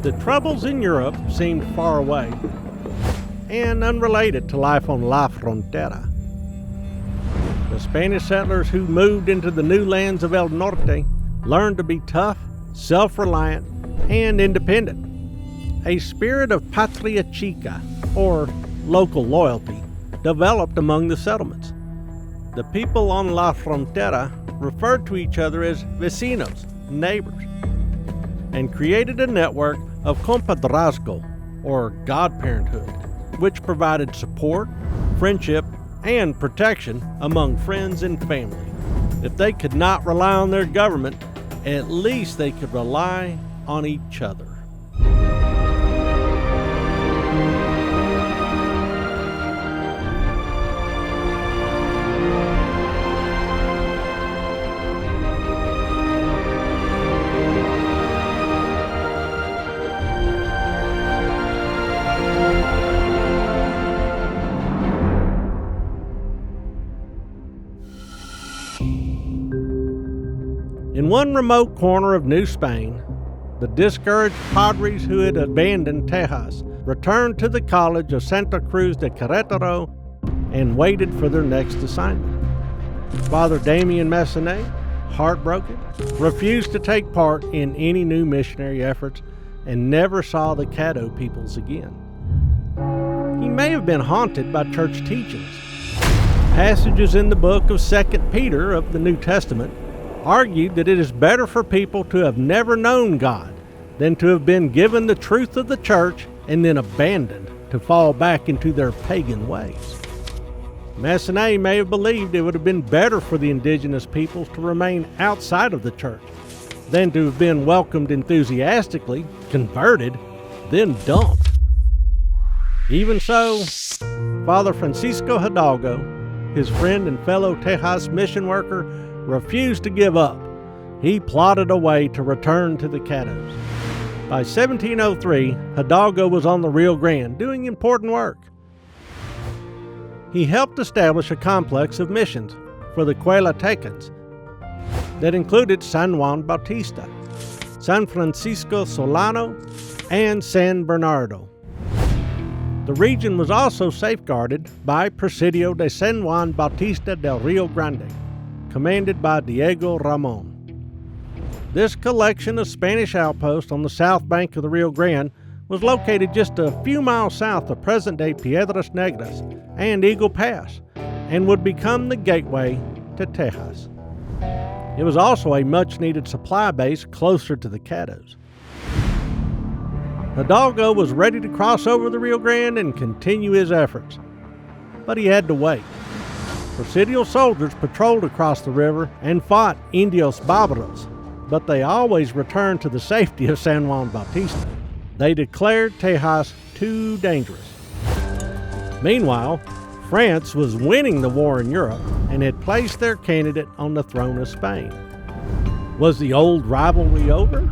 The troubles in Europe seemed far away and unrelated to life on La Frontera. The Spanish settlers who moved into the new lands of El Norte learned to be tough, self-reliant, and independent. A spirit of patria chica, or local loyalty, developed among the settlements. The people on La Frontera referred to each other as vecinos, neighbors, and created a network of compadrazgo, or godparenthood, which provided support, friendship, and protection among friends and family. If they could not rely on their government, at least they could rely on each other. In one remote corner of New Spain, the discouraged padres who had abandoned Tejas returned to the College of Santa Cruz de Querétaro and waited for their next assignment. Father Damien Massenet, heartbroken, refused to take part in any new missionary efforts and never saw the Caddo peoples again. He may have been haunted by church teachings. Passages in the book of 2 Peter of the New Testament argued that it is better for people to have never known God than to have been given the truth of the church and then abandoned to fall back into their pagan ways. Massenet may have believed it would have been better for the indigenous peoples to remain outside of the church than to have been welcomed enthusiastically, converted, then dumped. Even so, Father Francisco Hidalgo, his friend and fellow Tejas mission worker, refused to give up. He plotted a way to return to the Caddos. By 1703, Hidalgo was on the Rio Grande doing important work. He helped establish a complex of missions for the Tejas that included San Juan Bautista, San Francisco Solano, and San Bernardo. The region was also safeguarded by Presidio de San Juan Bautista del Rio Grande, commanded by Diego Ramon. This collection of Spanish outposts on the south bank of the Rio Grande was located just a few miles south of present-day Piedras Negras and Eagle Pass, and would become the gateway to Tejas. It was also a much-needed supply base closer to the Caddos. Hidalgo was ready to cross over the Rio Grande and continue his efforts, but he had to wait. Presidial soldiers patrolled across the river and fought Indios Barbaros, but they always returned to the safety of San Juan Bautista. They declared Tejas too dangerous. Meanwhile, France was winning the war in Europe and had placed their candidate on the throne of Spain. Was the old rivalry over?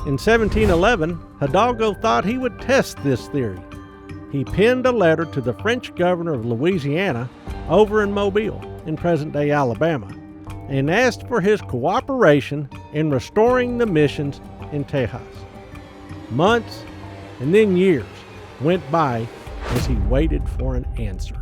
In 1711, Hidalgo thought he would test this theory. He penned a letter to the French governor of Louisiana over in Mobile, in present-day Alabama, and asked for his cooperation in restoring the missions in Tejas. Months and then years went by as he waited for an answer.